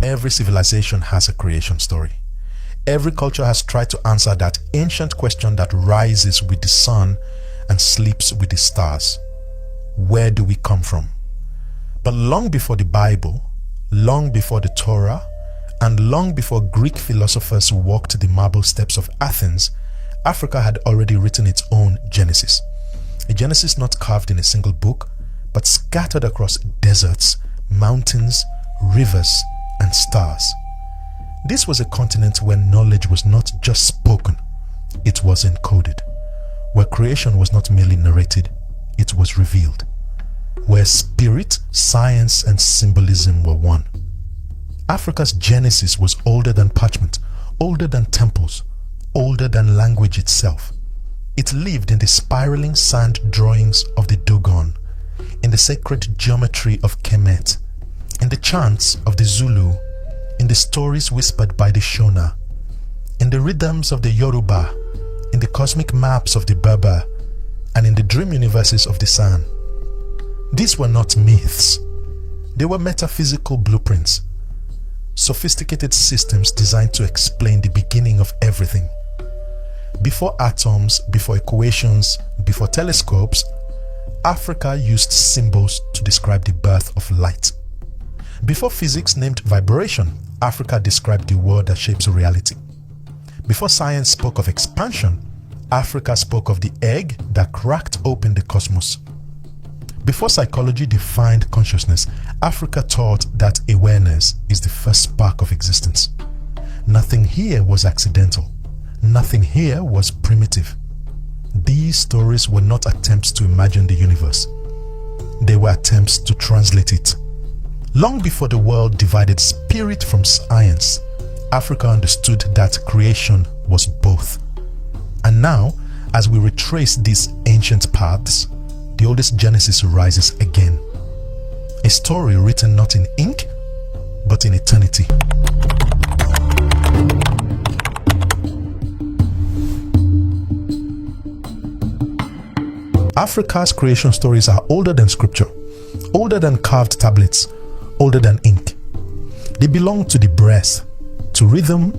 Every civilization has a creation story. Every culture has tried to answer that ancient question that rises with the sun and sleeps with the stars. Where do we come from? But long before the Bible, long before the Torah, and long before Greek philosophers walked the marble steps of Athens, Africa had already written its own Genesis. A Genesis not carved in a single book, but scattered across deserts, mountains, rivers, and stars. This was a continent where knowledge was not just spoken, it was encoded. Where creation was not merely narrated, it was revealed. Where spirit, science, and symbolism were one. Africa's Genesis was older than parchment, older than temples, older than language itself. It lived in the spiraling sand drawings of the Dogon, in the sacred geometry of Kemet, in the chants of the Zulu, in the stories whispered by the Shona, in the rhythms of the Yoruba, in the cosmic maps of the Berber, and in the dream universes of the San. These were not myths. They were metaphysical blueprints, sophisticated systems designed to explain the beginning of everything. Before atoms, before equations, before telescopes, Africa used symbols to describe the birth of light. Before physics named vibration, Africa described the world that shapes reality. Before science spoke of expansion, Africa spoke of the egg that cracked open the cosmos. Before psychology defined consciousness, Africa taught that awareness is the first spark of existence. Nothing here was accidental. Nothing here was primitive. These stories were not attempts to imagine the universe. They were attempts to translate it. Long before the world divided spirit from science, Africa understood that creation was both. And now, as we retrace these ancient paths, the oldest Genesis rises again. A story written not in ink, but in eternity. Africa's creation stories are older than scripture, older than carved tablets, older than ink. They belong to the breath, to rhythm,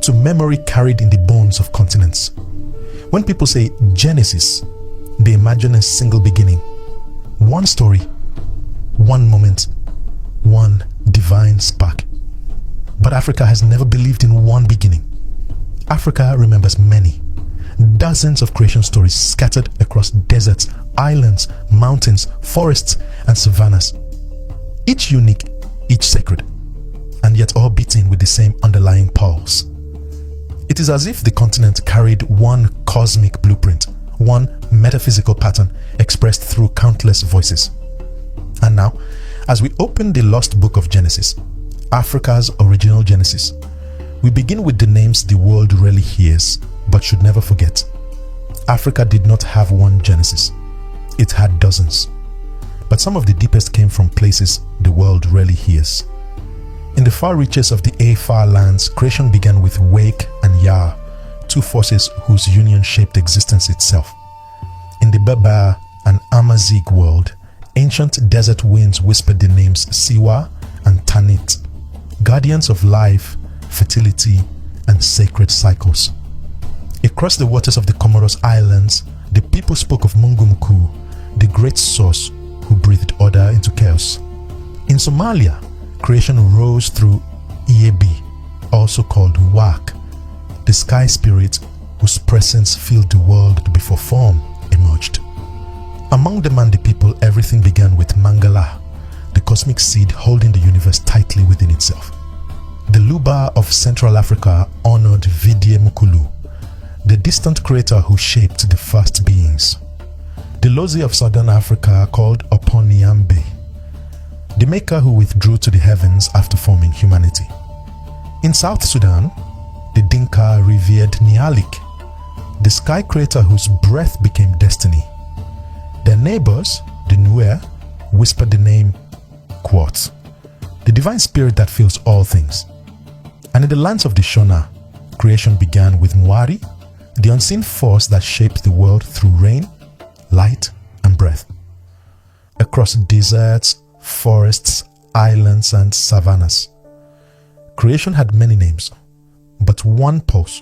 to memory carried in the bones of continents. When people say Genesis, they imagine a single beginning, one story, one moment, one divine spark. But Africa has never believed in one beginning. Africa remembers many, dozens of creation stories scattered across deserts, islands, mountains, forests, and savannas. Each unique, each sacred, and yet all beating with the same underlying pulse. It is as if the continent carried one cosmic blueprint, one metaphysical pattern expressed through countless voices. And now, as we open the lost book of Genesis, Africa's original Genesis, we begin with the names the world rarely hears but should never forget. Africa did not have one Genesis. It had dozens. But some of the deepest came from places the world rarely hears. In the far reaches of the Afar lands, creation began with Wake and Yah, two forces whose union shaped existence itself. In the Berber and Amazigh world, ancient desert winds whispered the names Siwa and Tanit, guardians of life, fertility, and sacred cycles. Across the waters of the Comoros Islands, the people spoke of Mungumuku, the great source who breathed order into chaos. In Somalia, creation rose through Iebi, also called Wak, the sky spirit whose presence filled the world before form emerged. Among the Mandi people, everything began with Mangala, the cosmic seed holding the universe tightly within itself. The Luba of Central Africa honored Vidye Mukulu, the distant creator who shaped the first beings. The Lozi of Southern Africa called Oponiambe, the maker who withdrew to the heavens after forming humanity. In South Sudan, the Dinka revered Nialik, the sky creator whose breath became destiny. Their neighbors, the Nuer, whispered the name Quartz, the divine spirit that fills all things. And in the lands of the Shona, creation began with Mwari, the unseen force that shaped the world through rain, light, and breath. Across deserts, forests, islands, and savannas, Creation had many names, but one pulse,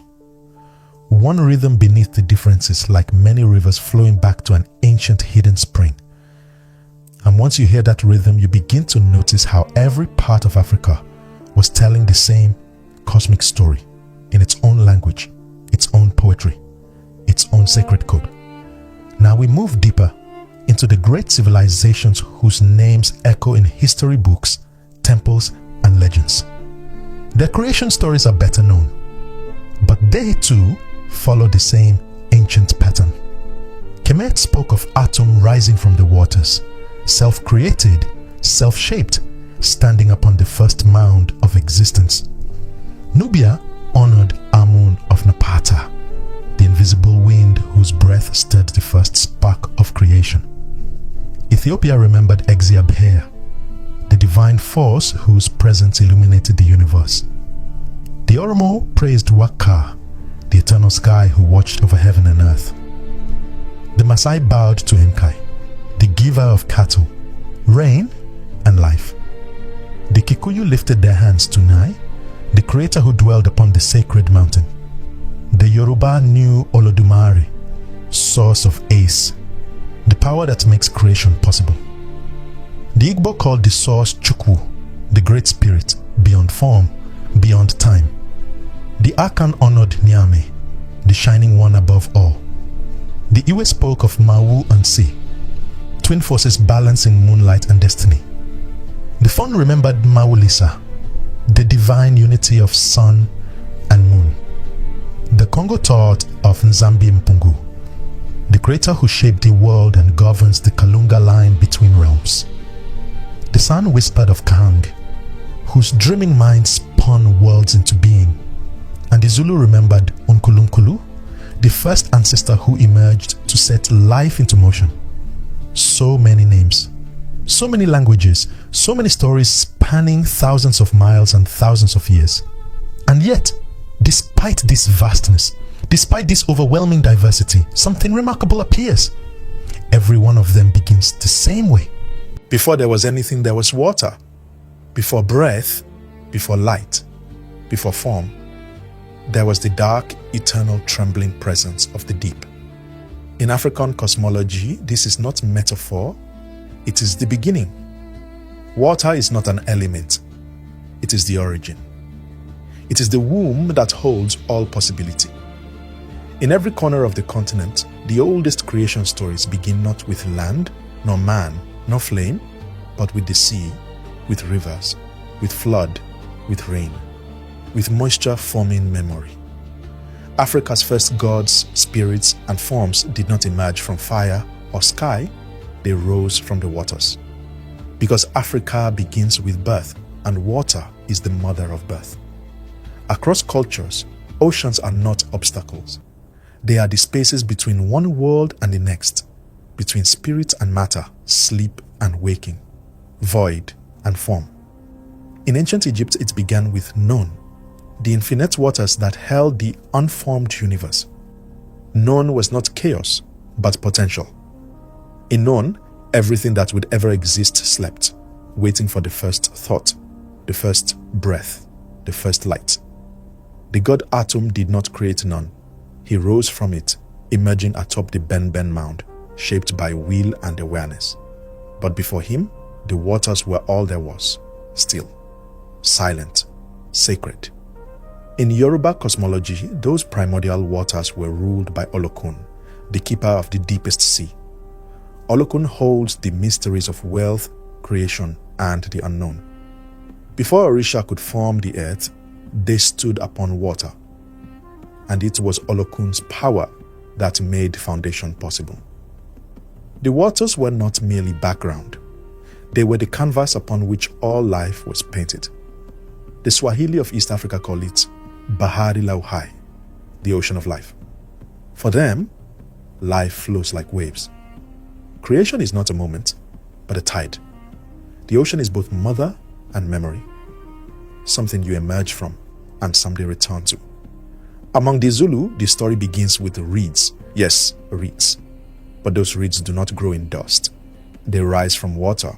one rhythm beneath the differences, like many rivers flowing back to an ancient hidden spring. And once you hear that rhythm, you begin to notice how every part of Africa was telling the same cosmic story in its own language, its own poetry, its own sacred code. Now we move deeper into the great civilizations whose names echo in history books, temples, and legends. Their creation stories are better known, but they too follow the same ancient pattern. Kemet spoke of Atum rising from the waters, self-created, self-shaped, standing upon the first mound of existence. Nubia honored Amun of Napata, the invisible wind whose breath stirred the first spark of creation. Ethiopia remembered Exiabher, the divine force whose presence illuminated the universe. The Oromo praised Waka, the eternal sky who watched over heaven and earth. The Maasai bowed to Enkai, the giver of cattle, rain, and life. The Kikuyu lifted their hands to Nai, the creator who dwelled upon the sacred mountain. The Yoruba knew Olodumare, source of Ace, the power that makes creation possible. The Igbo called the source Chukwu, the great spirit, beyond form, beyond time. The Akan honored Nyame, the shining one above all. The Iwe spoke of Mawu and Si, twin forces balancing moonlight and destiny. The Fon remembered Mawulisa, the divine unity of sun and moon. The Congo taught of Nzambi Mpungu, the creator who shaped the world and governs the Kalunga line between realms. The San whispered of Kahang, whose dreaming mind spun worlds into being. And the Zulu remembered Unkulunkulu, the first ancestor who emerged to set life into motion. So many names, so many languages, so many stories spanning thousands of miles and thousands of years. And yet, despite this vastness, despite this overwhelming diversity, something remarkable appears. Every one of them begins the same way. Before there was anything, there was water. Before breath, before light, before form, there was the dark, eternal, trembling presence of the deep. In African cosmology, this is not metaphor, it is the beginning. Water is not an element, it is the origin. It is the womb that holds all possibility. In every corner of the continent, the oldest creation stories begin not with land, nor man, nor flame, but with the sea, with rivers, with flood, with rain, with moisture forming memory. Africa's first gods, spirits, and forms did not emerge from fire or sky, they rose from the waters. Because Africa begins with birth, and water is the mother of birth. Across cultures, oceans are not obstacles. They are the spaces between one world and the next, between spirit and matter, sleep and waking, void and form. In ancient Egypt, it began with Non, the infinite waters that held the unformed universe. Non was not chaos, but potential. In Non, everything that would ever exist slept, waiting for the first thought, the first breath, the first light. The god Atum did not create Non. He rose from it, emerging atop the Ben mound, shaped by will and awareness. But before him, the waters were all there was, still, silent, sacred. In Yoruba cosmology, those primordial waters were ruled by Olokun, the keeper of the deepest sea. Olokun holds the mysteries of wealth, creation, and the unknown. Before Orisha could form the earth, they stood upon water, and it was Olokun's power that made the foundation possible. The waters were not merely background. They were the canvas upon which all life was painted. The Swahili of East Africa call it Bahari la Uhai, the ocean of life. For them, life flows like waves. Creation is not a moment, but a tide. The ocean is both mother and memory, something you emerge from and someday return to. Among the Zulu, the story begins with reeds. Yes, reeds. But those reeds do not grow in dust. They rise from water.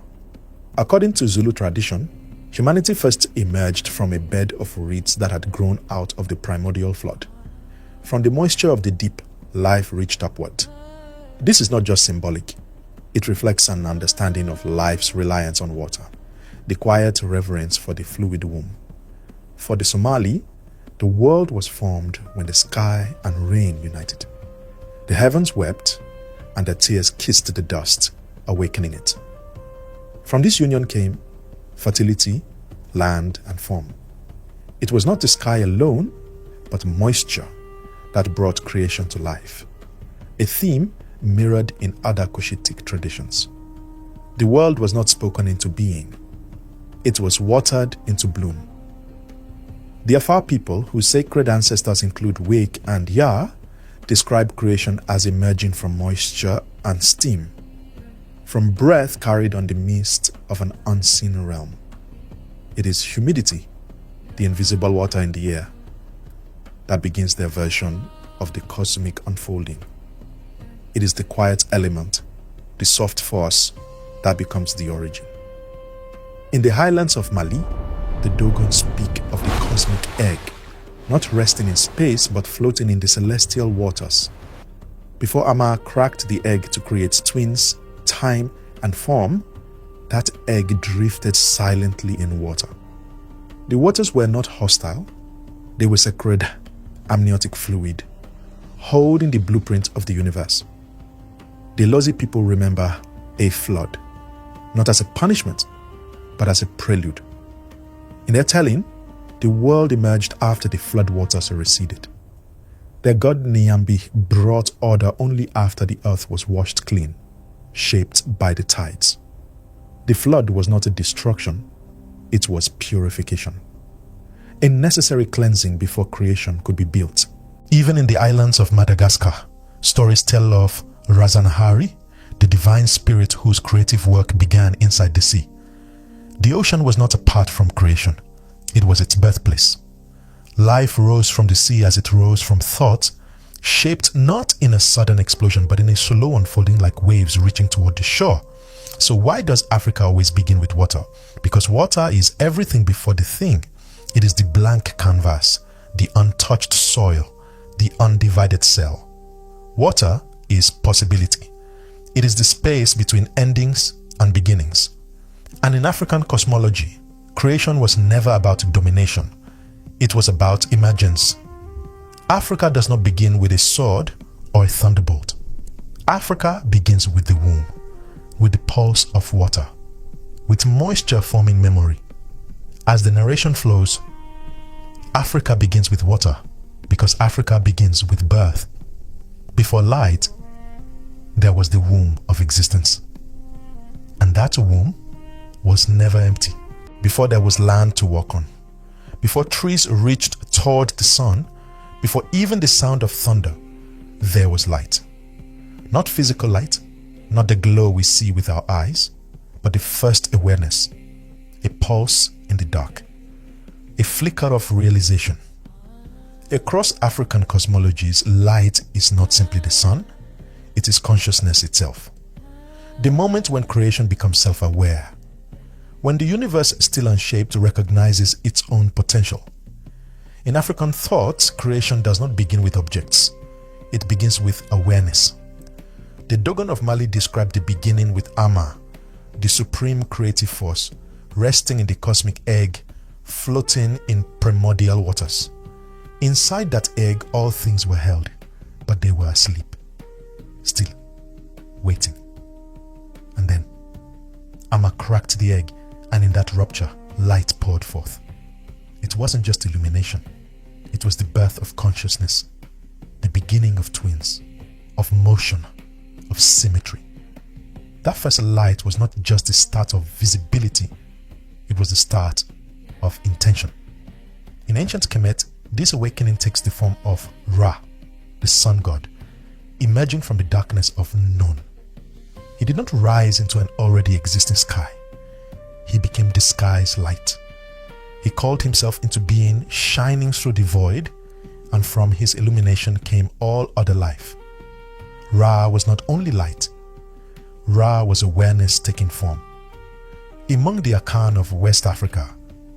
According to Zulu tradition, Humanity first emerged from a bed of reeds that had grown out of the primordial flood. From the moisture of the deep, life reached upward. This is not just symbolic. It reflects an understanding of life's reliance on water, the quiet reverence for the fluid womb. For the Somali, the world was formed when the sky and rain united. The heavens wept, and their tears kissed the dust, awakening it. From this union came fertility, land, and form. It was not the sky alone, but moisture that brought creation to life, a theme mirrored in other Cushitic traditions. The world was not spoken into being, it was watered into bloom. The Afar people, whose sacred ancestors include Wake and Ya, describe creation as emerging from moisture and steam, from breath carried on the mist of an unseen realm. It is humidity, the invisible water in the air, that begins their version of the cosmic unfolding. It is the quiet element, the soft force, that becomes the origin. In the highlands of Mali, the Dogon speak of the cosmic egg, not resting in space but floating in the celestial waters. Before Amma cracked the egg to create twins, time, and form, that egg drifted silently in water. The waters were not hostile, they were sacred amniotic fluid, holding the blueprint of the universe. The Lozi people remember a flood, not as a punishment, but as a prelude. In their telling, the world emerged after the floodwaters receded. Their god Nyambi brought order only after the earth was washed clean, shaped by the tides. The flood was not a destruction, it was purification. A necessary cleansing before creation could be built. Even in the islands of Madagascar, stories tell of Razanahari, the divine spirit whose creative work began inside the sea. The ocean was not apart from creation, it was its birthplace. Life rose from the sea as it rose from thought, shaped not in a sudden explosion but in a slow unfolding like waves reaching toward the shore. So why does Africa always begin with water? Because water is everything before the thing. It is the blank canvas, the untouched soil, the undivided cell. Water is possibility. It is the space between endings and beginnings. And in African cosmology, creation was never about domination. It was about emergence. Africa does not begin with a sword or a thunderbolt. Africa begins with the womb, with the pulse of water, with moisture forming memory. As the narration flows, Africa begins with water because Africa begins with birth. Before light, there was the womb of existence. And that womb was never empty. Before there was land to walk on, before trees reached toward the sun, before even the sound of thunder, there was light. Not physical light, not the glow we see with our eyes, but the first awareness, a pulse in the dark, a flicker of realization. Across African cosmologies, light is not simply the sun, it is consciousness itself. The moment when creation becomes self-aware, when the universe still unshaped recognizes its own potential. In African thought, creation does not begin with objects, it begins with awareness. The Dogon of Mali described the beginning with Amma, the supreme creative force, resting in the cosmic egg, floating in primordial waters. Inside that egg, all things were held, but they were asleep, still, waiting. And then, Amma cracked the egg, and in that rupture, light poured forth. It wasn't just illumination, it was the birth of consciousness, the beginning of twins, of motion, of symmetry. That first light was not just the start of visibility, it was the start of intention. In ancient Kemet, this awakening takes the form of Ra, the sun god, emerging from the darkness of Nun. He did not rise into an already existing sky. He became the sky's light. He called himself into being, shining through the void, and from his illumination came all other life. Ra was not only light, Ra was awareness taking form. Among the Akan of West Africa,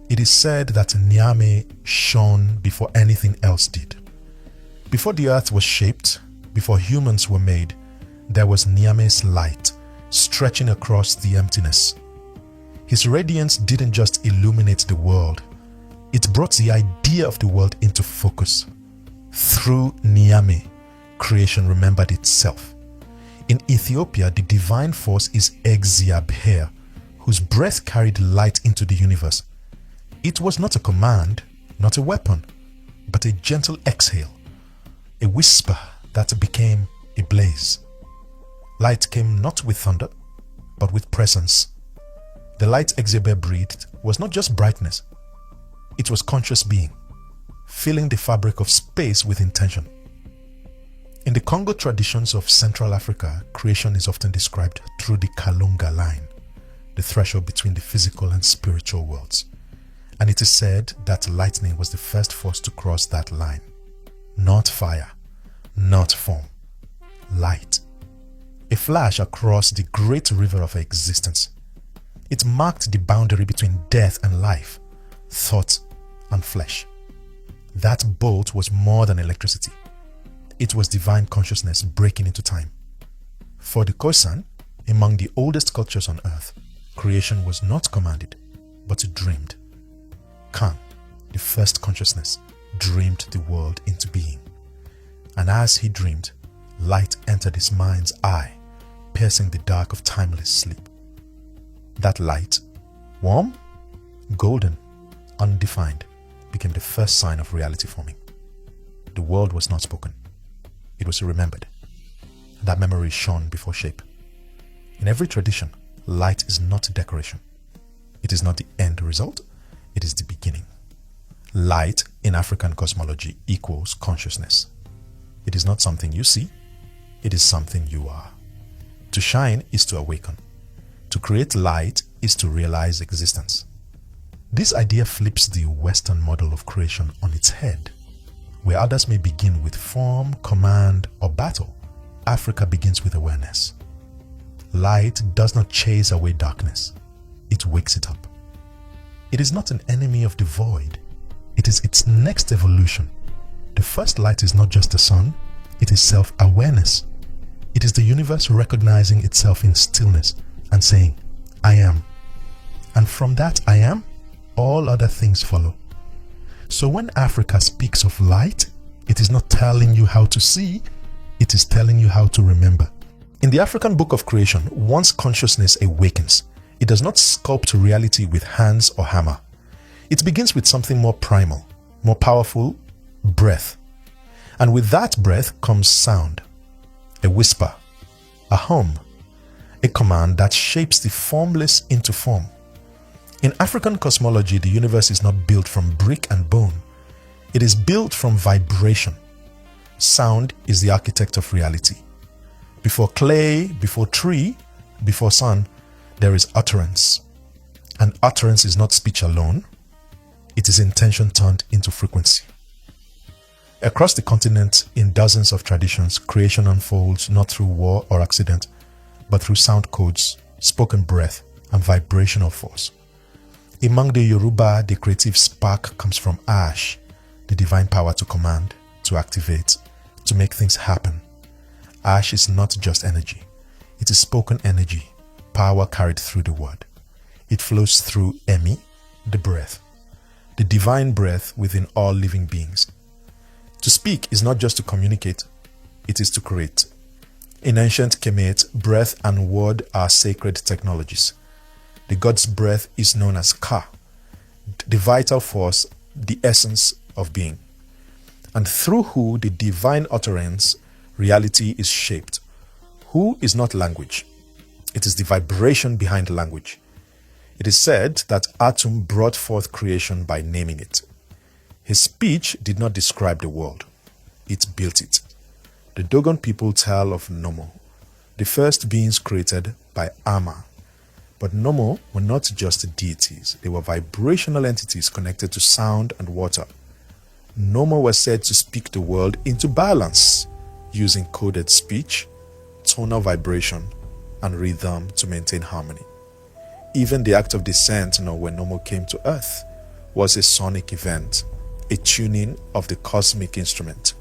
It is said that Nyame shone before anything else did. Before the earth was shaped, before humans were made, there was Nyame's light stretching across the emptiness. His radiance didn't just illuminate the world, it brought the idea of the world into focus. Through Nyame, creation remembered itself. In Ethiopia, the divine force is እግዚአብሔር, whose breath carried light into the universe. It was not a command, not a weapon, but a gentle exhale, a whisper that became a blaze. Light came not with thunder, but with presence. The light እግዚአብሔር breathed was not just brightness, it was conscious being, filling the fabric of space with intention. In the Congo traditions of Central Africa, creation is often described through the Kalunga line, the threshold between the physical and spiritual worlds. And it is said that lightning was the first force to cross that line. Not fire, not form, light. A flash across the great river of existence. It marked the boundary between death and life, thought and flesh. That bolt was more than electricity. It was divine consciousness breaking into time. For the Khoisan, among the oldest cultures on earth, creation was not commanded, but dreamed. Khan, the first consciousness, dreamed the world into being. And as he dreamed, light entered his mind's eye, piercing the dark of timeless sleep. That light, warm, golden, undefined, became the first sign of reality forming. The world was not spoken. It was remembered. That memory shone before shape. In every tradition, light is not decoration. It is not the end result. It is the beginning. Light in African cosmology equals consciousness. It is not something you see. It is something you are. To shine is to awaken. To create light is to realize existence. This idea flips the Western model of creation on its head. Where others may begin with form, command, or battle, Africa begins with awareness. Light does not chase away darkness. It wakes it up. It is not an enemy of the void. It is its next evolution. The first light is not just the sun. It is self-awareness. It is the universe recognizing itself in stillness and saying, I am. And from that I am, all other things follow. So when Africa speaks of light, it is not telling you how to see, it is telling you how to remember. In the African Book of Creation, once consciousness awakens, it does not sculpt reality with hands or hammer. It begins with something more primal, more powerful, breath. And with that breath comes sound, a whisper, a hum, a command that shapes the formless into form. In African cosmology, the universe is not built from brick and bone. It is built from vibration. Sound is the architect of reality. Before clay, before tree, before sun, there is utterance. And utterance is not speech alone. It is intention turned into frequency. Across the continent, in dozens of traditions, creation unfolds not through war or accident, but through sound codes, spoken breath, and vibrational force. Among the Yoruba, the creative spark comes from ash, the divine power to command, to activate, to make things happen. Ash is not just energy. It is spoken energy, power carried through the word. It flows through Emi, the breath, the divine breath within all living beings. To speak is not just to communicate, it is to create. In ancient Kemet, breath and word are sacred technologies. The god's breath is known as Ka, the vital force, the essence of being. And through Hu, the divine utterance, reality is shaped. Hu is not language. It is the vibration behind language. It is said that Atum brought forth creation by naming it. His speech did not describe the world. It built it. The Dogon people tell of Nomo, the first beings created by Ama. But Nomo were not just deities. They were vibrational entities connected to sound and water. Nomo was said to speak the world into balance, using coded speech, tonal vibration, and rhythm to maintain harmony. Even the act of descent, when Nomo came to earth, was a sonic event, a tuning of the cosmic instrument.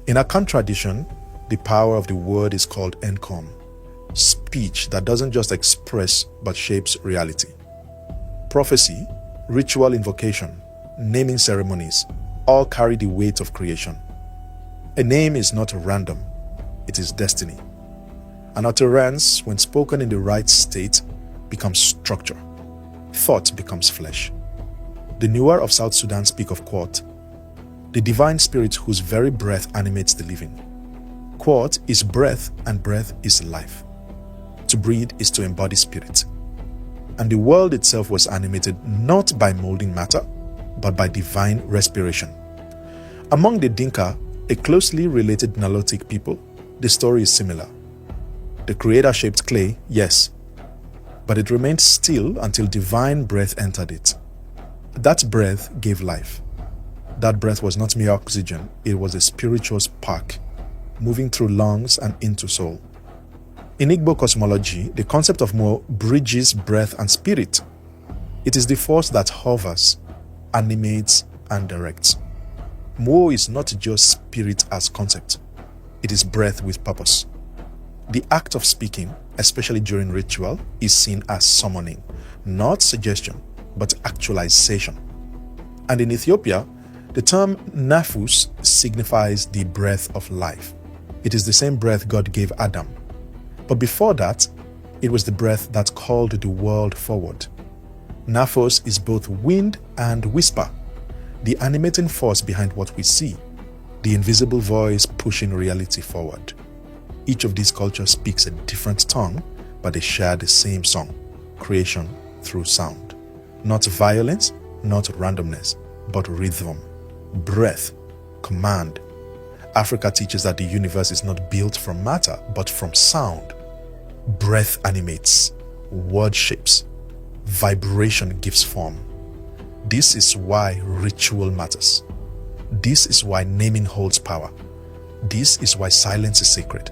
In Akan tradition, the power of the word is called Nkom, speech that doesn't just express but shapes reality. Prophecy, ritual invocation, naming ceremonies all carry the weight of creation. A name is not random, it is destiny. An utterance, when spoken in the right state, becomes structure. Thought becomes flesh. The Nuer of South Sudan speak of Quoth, the divine spirit whose very breath animates the living. Quoth is breath and breath is life. To breathe is to embody spirit. And the world itself was animated not by molding matter, but by divine respiration. Among the Dinka, a closely related Nilotic people, the story is similar. The creator shaped clay, yes, but it remained still until divine breath entered it. That breath gave life. That breath was not mere oxygen, it was a spiritual spark, moving through lungs and into soul. In Igbo cosmology, the concept of Mo bridges breath and spirit. It is the force that hovers, animates, and directs. Mo is not just spirit as concept, it is breath with purpose. The act of speaking, especially during ritual, is seen as summoning, not suggestion, but actualization. And in Ethiopia, the term Nafus signifies the breath of life. It is the same breath God gave Adam. But before that, it was the breath that called the world forward. Nafos is both wind and whisper, the animating force behind what we see, the invisible voice pushing reality forward. Each of these cultures speaks a different tongue, but they share the same song, creation through sound. Not violence, not randomness, but rhythm, breath, command. Africa teaches that the universe is not built from matter, but from sound. Breath animates, word shapes, vibration gives form. This is why ritual matters. This is why naming holds power. This is why silence is sacred.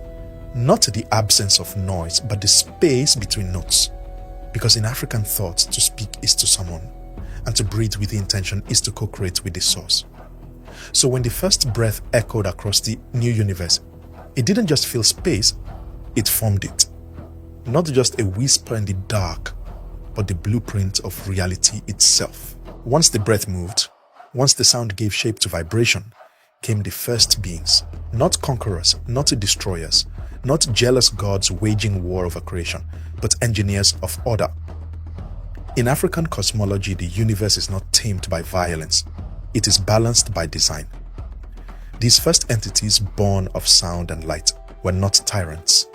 Not the absence of noise, but the space between notes. Because in African thought, to speak is to summon, and to breathe with the intention is to co-create with the source. So when the first breath echoed across the new universe, it didn't just fill space, it formed it. Not just a whisper in the dark, but the blueprint of reality itself. Once the breath moved, once the sound gave shape to vibration, came the first beings, not conquerors, not destroyers, not jealous gods waging war over creation, but engineers of order. In African cosmology, the universe is not tamed by violence, it is balanced by design. These first entities born of sound and light were not tyrants.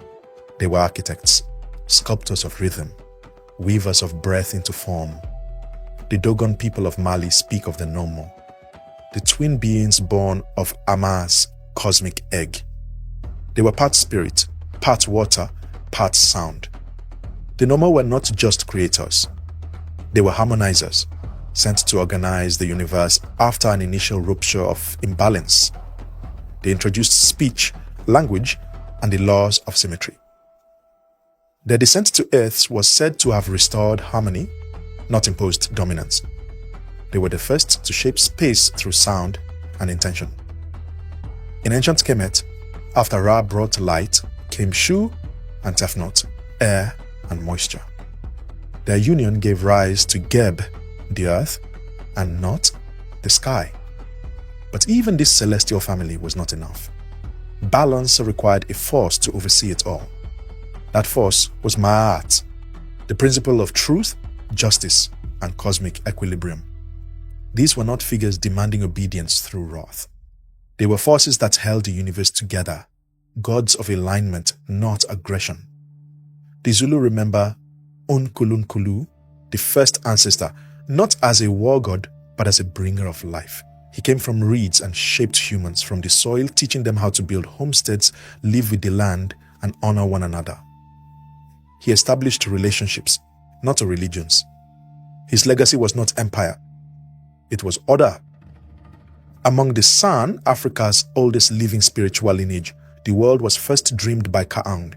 They were architects, sculptors of rhythm, weavers of breath into form. The Dogon people of Mali speak of the Nomo, the twin beings born of Ama's cosmic egg. They were part spirit, part water, part sound. The Nomo were not just creators. They were harmonizers, sent to organize the universe after an initial rupture of imbalance. They introduced speech, language, and the laws of symmetry. Their descent to Earth was said to have restored harmony, not imposed dominance. They were the first to shape space through sound and intention. In ancient Kemet, after Ra brought light, came Shu and Tefnut, air and moisture. Their union gave rise to Geb, the earth, and Not, the sky. But even this celestial family was not enough. Balance required a force to oversee it all. That force was Ma'at, the principle of truth, justice, and cosmic equilibrium. These were not figures demanding obedience through wrath. They were forces that held the universe together, gods of alignment, not aggression. The Zulu remember Unkulunkulu, the first ancestor, not as a war god, but as a bringer of life. He came from reeds and shaped humans from the soil, teaching them how to build homesteads, live with the land, and honor one another. He established relationships, not religions. His legacy was not empire. It was order. Among the San, Africa's oldest living spiritual lineage, the world was first dreamed by Ka'ang.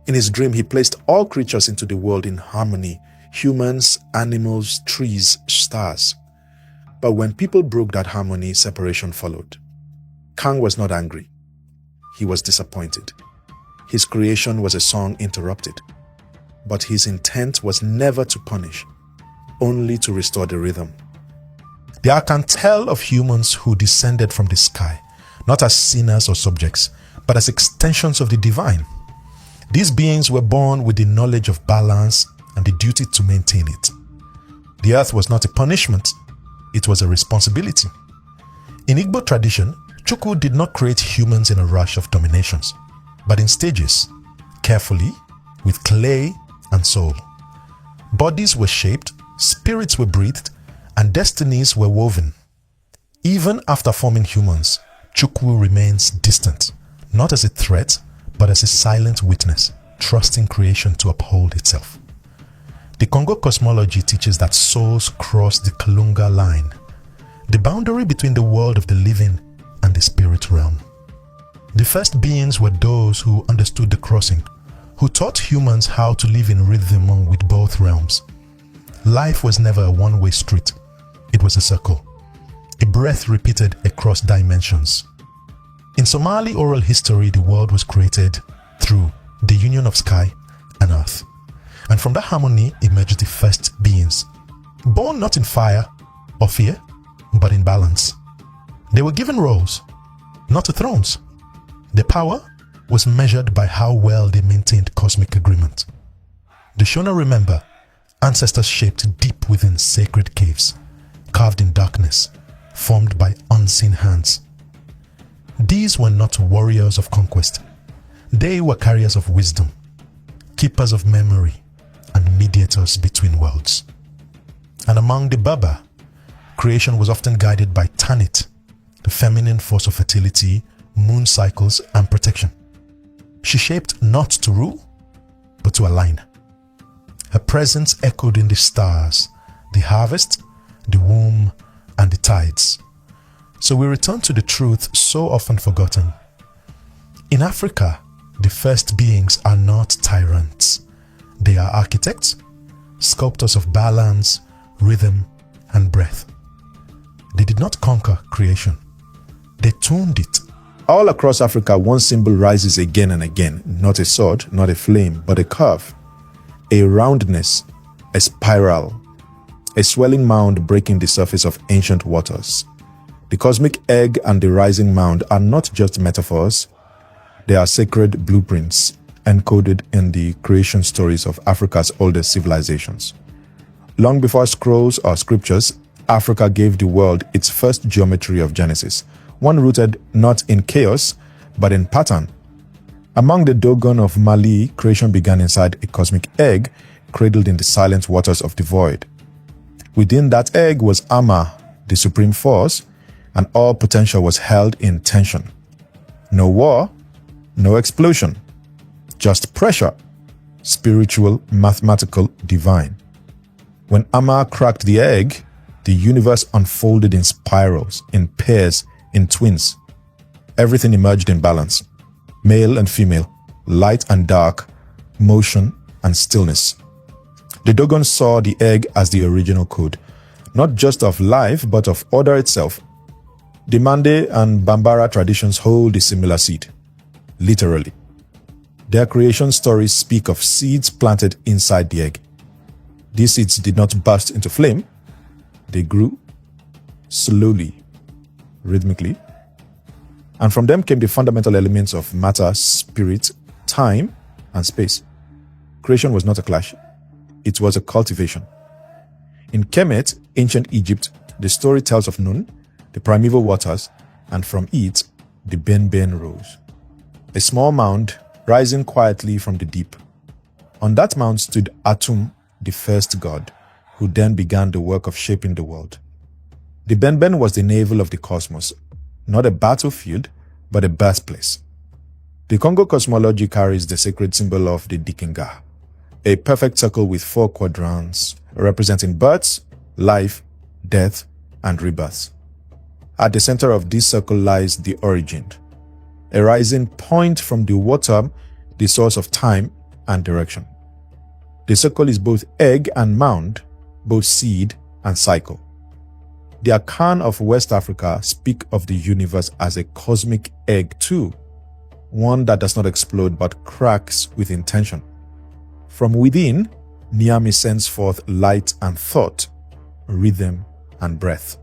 In his dream, he placed all creatures into the world in harmony, humans, animals, trees, stars. But when people broke that harmony, separation followed. Kang was not angry. He was disappointed. His creation was a song interrupted. But his intent was never to punish, only to restore the rhythm. The archantell of humans who descended from the sky, not as sinners or subjects, but as extensions of the divine. These beings were born with the knowledge of balance and the duty to maintain it. The earth was not a punishment, it was a responsibility. In Igbo tradition, Chukwu did not create humans in a rush of dominations, but in stages, carefully, with clay and soul. Bodies were shaped, spirits were breathed, and destinies were woven. Even after forming humans, Chukwu remains distant, not as a threat, but as a silent witness, trusting creation to uphold itself. The Congo cosmology teaches that souls cross the Kalunga line, the boundary between the world of the living and the spirit realm. The first beings were those who understood the crossing, who taught humans how to live in rhythm with both realms. Life was never a one-way street, it was a circle, a breath repeated across dimensions. In Somali oral history, the world was created through the union of sky and earth. And from that harmony emerged the first beings, born not in fire or fear, but in balance. They were given roles, not thrones. Their power was measured by how well they maintained cosmic agreement. The Shona remember ancestors shaped deep within sacred caves, carved in darkness, formed by unseen hands. These were not warriors of conquest. They were carriers of wisdom, keepers of memory, and mediators between worlds. And among the Baba, creation was often guided by Tanit, the feminine force of fertility, moon cycles, and protection. She shaped not to rule, but to align. Her presence echoed in the stars, the harvest, the womb, and the tides. So we return to the truth so often forgotten. In Africa, the first beings are not tyrants. They are architects, sculptors of balance, rhythm, and breath. They did not conquer creation. They tuned it. All across Africa, one symbol rises again and again. Not a sword, not a flame, but a curve, a roundness, a spiral, a swelling mound breaking the surface of ancient waters. The cosmic egg and the rising mound are not just metaphors. They are sacred blueprints encoded in the creation stories of Africa's oldest civilizations. Long before scrolls or scriptures, Africa gave the world its first geometry of Genesis, one rooted not in chaos, but in pattern. Among the Dogon of Mali, creation began inside a cosmic egg, cradled in the silent waters of the void. Within that egg was Ama, the supreme force, and all potential was held in tension. No war, no explosion, just pressure, spiritual, mathematical, divine. When Ama cracked the egg, the universe unfolded in spirals, in pairs, in twins. Everything emerged in balance. Male and female, light and dark, motion and stillness. The Dogon saw the egg as the original code, not just of life, but of order itself. The Mande and Bambara traditions hold a similar seed, literally. Their creation stories speak of seeds planted inside the egg. These seeds did not burst into flame. They grew slowly, rhythmically, and from them came the fundamental elements of matter, spirit, time, and space. Creation was not a clash. It was a cultivation. In Kemet, ancient Egypt, the story tells of Nun, the primeval waters, and from it, the Ben rose. A small mound rising quietly from the deep. On that mound stood Atum, the first god, who then began the work of shaping the world. The Ben was the navel of the cosmos, not a battlefield, but a birthplace. The Congo cosmology carries the sacred symbol of the Dikinga, a perfect circle with 4 quadrants representing births, life, death, and rebirth. At the center of this circle lies the origin, a rising point from the water, the source of time and direction. The circle is both egg and mound, both seed and cycle. The Akan of West Africa speak of the universe as a cosmic egg too, one that does not explode but cracks with intention. From within, Niami sends forth light and thought, rhythm and breath.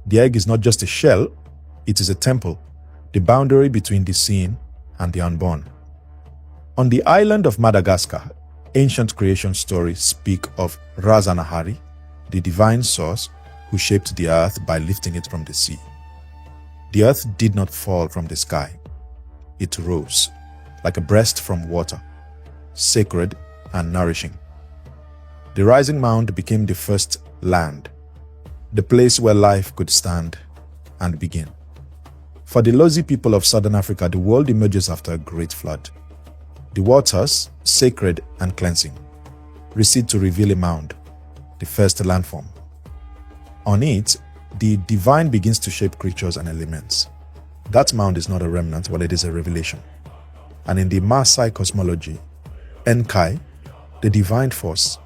The egg is not just a shell, it is a temple, the boundary between the seen and the unborn. On the island of Madagascar, ancient creation stories speak of Razanahari, the divine source who shaped the earth by lifting it from the sea. The earth did not fall from the sky. It rose, like a breast from water, sacred and nourishing. The rising mound became the first land, the place where life could stand and begin. For the Lozi people of Southern Africa, the world emerges after a great flood. The waters, sacred and cleansing, recede to reveal a mound, the first landform. On it, the divine begins to shape creatures and elements. That mound is not a remnant, but it is a revelation. And in the Maasai cosmology, Enkai, the divine force,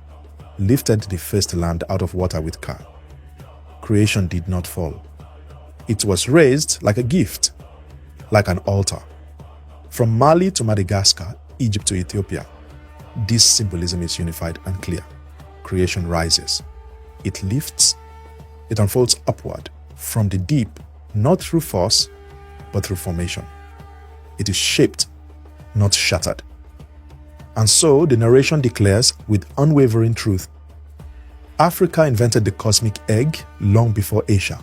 lifted the first land out of water with Ka. Creation did not fall. It was raised like a gift, like an altar. From Mali to Madagascar, Egypt to Ethiopia, this symbolism is unified and clear. Creation rises. It lifts. It unfolds upward from the deep, not through force, but through formation. It is shaped, not shattered. And so the narration declares with unwavering truth, Africa invented the cosmic egg long before Asia.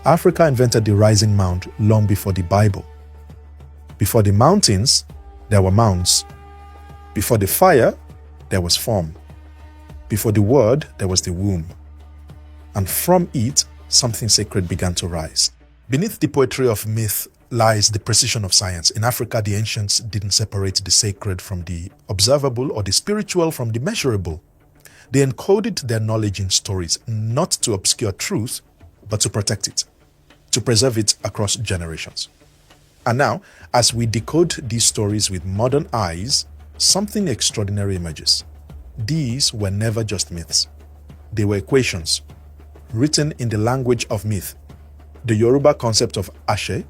Africa invented the rising mound long before the Bible. Before the mountains, there were mounds. Before the fire, there was form. Before the word, there was the womb. And from it, something sacred began to rise. Beneath the poetry of myth lies the precision of science. In Africa, the ancients didn't separate the sacred from the observable or the spiritual from the measurable. They encoded their knowledge in stories, not to obscure truth, but to protect it, to preserve it across generations. And now, as we decode these stories with modern eyes, something extraordinary emerges. These were never just myths. They were equations, written in the language of myth. The Yoruba concept of Ashe,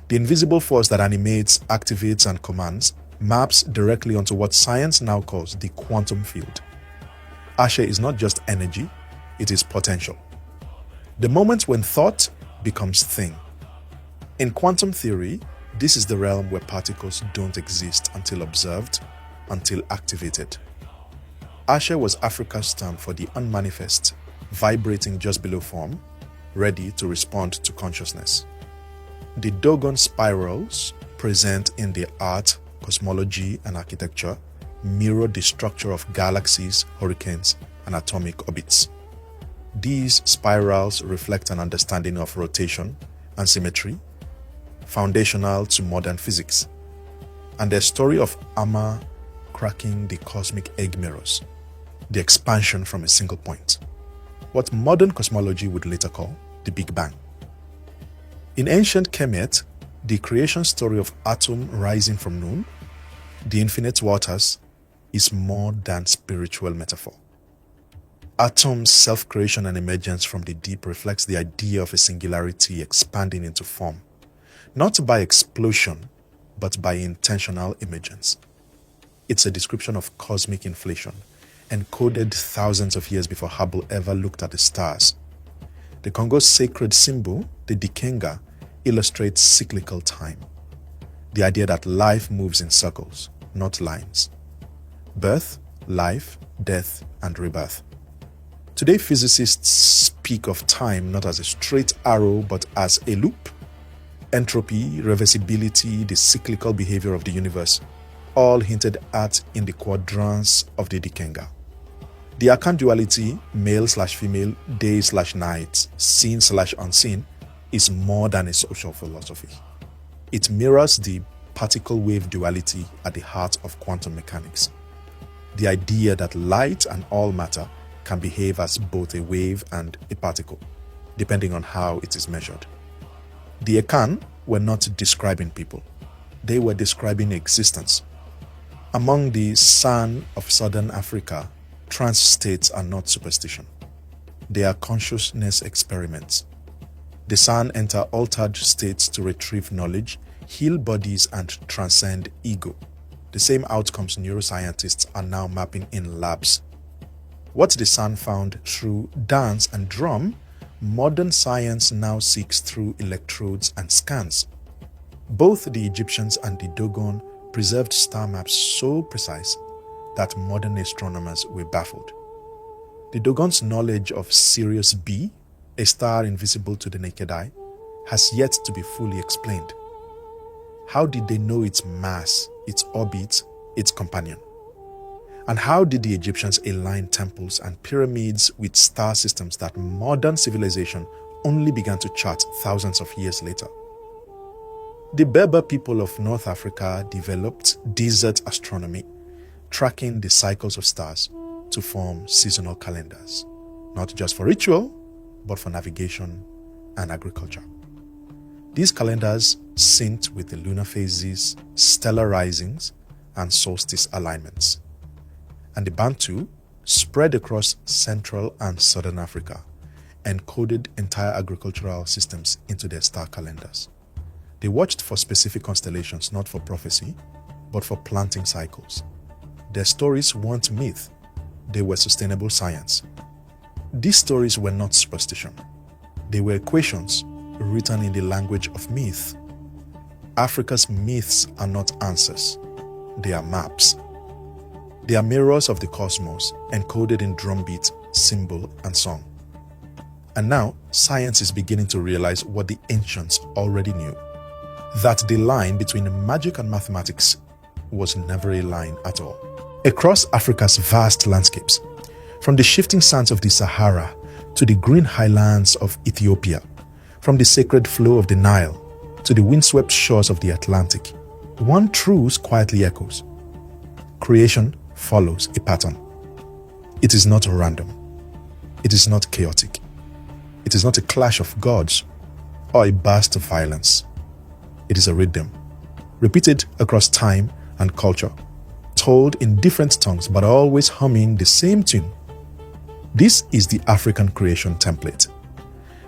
the invisible force that animates, activates, and commands, maps directly onto what science now calls the quantum field. Ashe is not just energy, it is potential. The moment when thought becomes thing. In quantum theory, this is the realm where particles don't exist until observed, until activated. Ashe was Africa's term for the unmanifest, vibrating just below form, ready to respond to consciousness. The Dogon spirals present in the art, cosmology, and architecture mirror the structure of galaxies, hurricanes, and atomic orbits. These spirals reflect an understanding of rotation and symmetry, foundational to modern physics, and their story of Amma cracking the cosmic egg mirrors, the expansion from a single point, what modern cosmology would later call the Big Bang. In ancient Kemet, the creation story of Atum rising from noon, the infinite waters, is more than spiritual metaphor. Atum's self-creation and emergence from the deep reflects the idea of a singularity expanding into form, not by explosion, but by intentional emergence. It's a description of cosmic inflation, encoded thousands of years before Hubble ever looked at the stars. The Congo's sacred symbol, the Dikenga, illustrates cyclical time, the idea that life moves in circles, not lines. Birth, life, death, and rebirth. Today, physicists speak of time not as a straight arrow, but as a loop. Entropy, reversibility, the cyclical behavior of the universe, all hinted at in the quadrants of the Dikenga. The Akan duality, male/female, day/night, seen/unseen, is more than a social philosophy. It mirrors the particle-wave duality at the heart of quantum mechanics. The idea that light and all matter can behave as both a wave and a particle, depending on how it is measured. The Akan were not describing people. They were describing existence. Among the San of Southern Africa, trance states are not superstition. They are consciousness experiments. The San enter altered states to retrieve knowledge, heal bodies, and transcend ego. The same outcomes neuroscientists are now mapping in labs. What the San found through dance and drum, modern science now seeks through electrodes and scans. Both the Egyptians and the Dogon preserved star maps so precise that modern astronomers were baffled. The Dogon's knowledge of Sirius B, a star invisible to the naked eye, has yet to be fully explained. How did they know its mass, its orbit, its companion? And how did the Egyptians align temples and pyramids with star systems that modern civilization only began to chart thousands of years later? The Berber people of North Africa developed desert astronomy, tracking the cycles of stars to form seasonal calendars, not just for ritual, but for navigation and agriculture. These calendars synced with the lunar phases, stellar risings, and solstice alignments. And the Bantu spread across Central and Southern Africa, encoded entire agricultural systems into their star calendars. They watched for specific constellations, not for prophecy, but for planting cycles. Their stories weren't myth, they were sustainable science. These stories were not superstition. They were equations written in the language of myth. Africa's myths are not answers, they are maps. They are mirrors of the cosmos, encoded in drumbeat, symbol, and song. And now, science is beginning to realize what the ancients already knew, that the line between magic and mathematics was never a line at all. Across Africa's vast landscapes, from the shifting sands of the Sahara to the green highlands of Ethiopia, from the sacred flow of the Nile to the windswept shores of the Atlantic, one truth quietly echoes. Creation follows a pattern. It is not random. It is not chaotic. It is not a clash of gods or a burst of violence. It is a rhythm, repeated across time and culture, told in different tongues but always humming the same tune. This is the African creation template,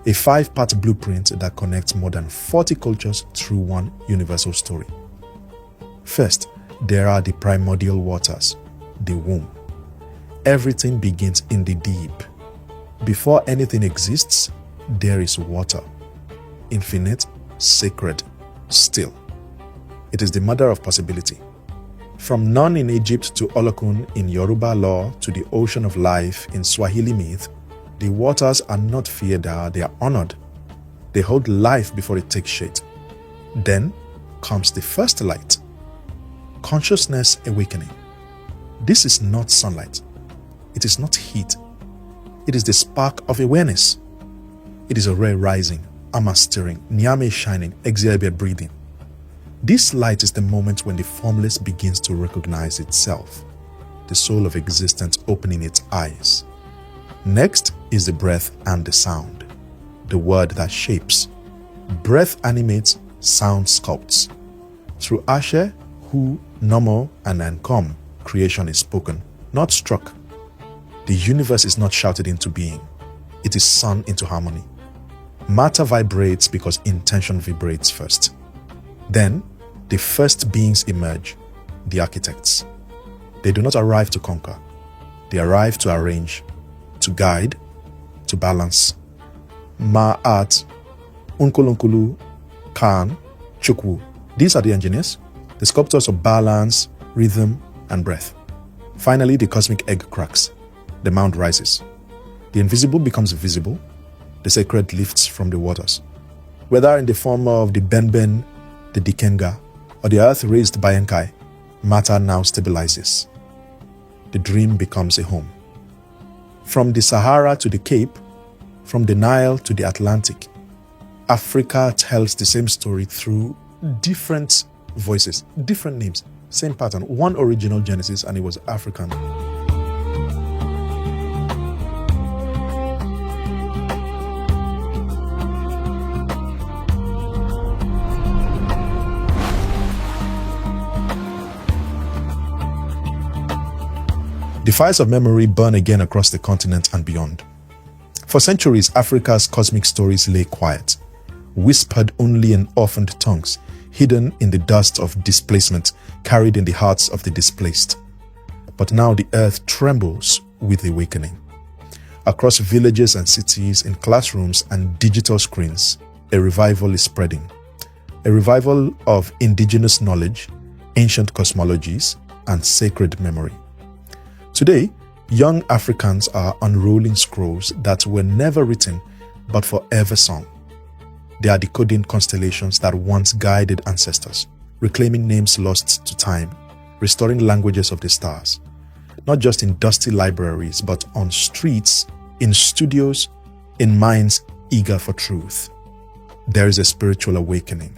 a 5-part blueprint that connects more than 40 cultures through one universal story. First, there are the primordial waters, the womb. Everything begins in the deep. Before anything exists, there is water, infinite, sacred, still. It is the mother of possibility. From none in Egypt to Olokun in Yoruba law to the ocean of life in Swahili myth, the waters are not feared, they are honored. They hold life before it takes shape. Then comes the first light, consciousness awakening. This is not sunlight. It is not heat. It is the spark of awareness. It is a ray rising, Ama stirring, Nyame shining, Exhibit breathing. This light is the moment when the formless begins to recognize itself, the soul of existence opening its eyes. Next is the breath and the sound, the word that shapes. Breath animates, sound sculpts. Through Ashe, Hu, Nomo, and Nkom, creation is spoken, not struck. The universe is not shouted into being. It is sung into harmony. Matter vibrates because intention vibrates first. Then, the first beings emerge, the architects. They do not arrive to conquer. They arrive to arrange, to guide, to balance. Ma'at, Unkulunkulu, Khan, Chukwu. These are the engineers, the sculptors of balance, rhythm, and breath. Finally, the cosmic egg cracks. The mound rises. The invisible becomes visible. The sacred lifts from the waters. Whether in the form of the Benben, the Dikenga, or the earth raised by Enkai, matter now stabilizes. The dream becomes a home. From the Sahara to the Cape, from the Nile to the Atlantic, Africa tells the same story through different voices, different names, same pattern, one original Genesis, and it was African. The fires of memory burn again across the continent and beyond. For centuries, Africa's cosmic stories lay quiet, whispered only in orphaned tongues, hidden in the dust of displacement, carried in the hearts of the displaced. But now the earth trembles with awakening. Across villages and cities, in classrooms and digital screens, a revival is spreading. A revival of indigenous knowledge, ancient cosmologies, and sacred memory. Today, young Africans are unrolling scrolls that were never written but forever sung. They are decoding constellations that once guided ancestors, reclaiming names lost to time, restoring languages of the stars, not just in dusty libraries, but on streets, in studios, in minds eager for truth. There is a spiritual awakening,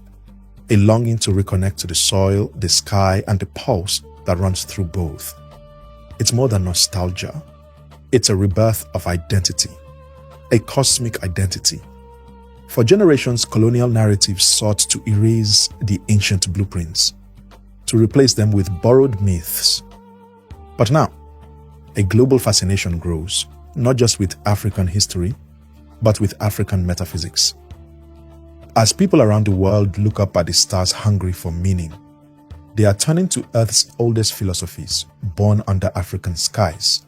a longing to reconnect to the soil, the sky, and the pulse that runs through both. It's more than nostalgia. It's a rebirth of identity, a cosmic identity. For generations, colonial narratives sought to erase the ancient blueprints, to replace them with borrowed myths. But now, a global fascination grows, not just with African history, but with African metaphysics. As people around the world look up at the stars hungry for meaning, they are turning to Earth's oldest philosophies, born under African skies.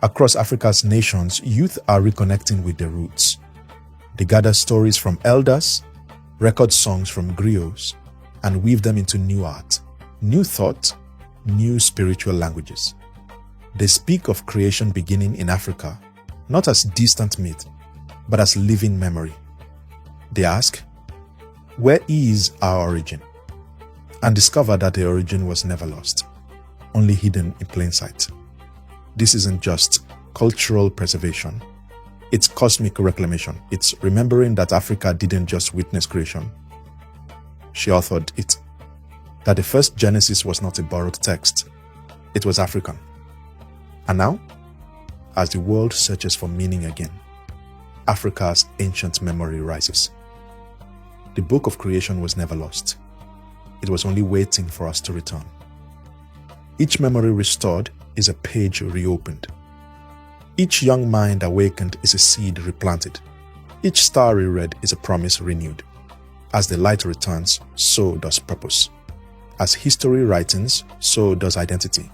Across Africa's nations, youth are reconnecting with their roots. They gather stories from elders, record songs from griots, and weave them into new art, new thought, new spiritual languages. They speak of creation beginning in Africa, not as distant myth, but as living memory. They ask, where is our origin? And discover that the origin was never lost, only hidden in plain sight. This isn't just cultural preservation. It's cosmic reclamation. It's remembering that Africa didn't just witness creation. She authored it. That the first Genesis was not a borrowed text. It was African. And now, as the world searches for meaning again, Africa's ancient memory rises. The book of creation was never lost. It was only waiting for us to return. Each memory restored is a page reopened. Each young mind awakened is a seed replanted. Each star reread is a promise renewed. As the light returns, so does purpose. As history writings, so does identity.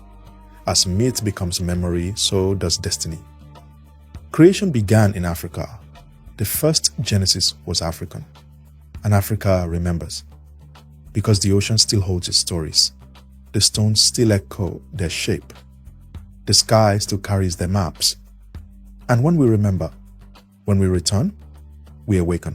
As myth becomes memory, so does destiny. Creation began in Africa. The first Genesis was African. And Africa remembers. Because the ocean still holds its stories. The stones still echo their shape. The sky still carries their maps. And when we remember, when we return, we awaken.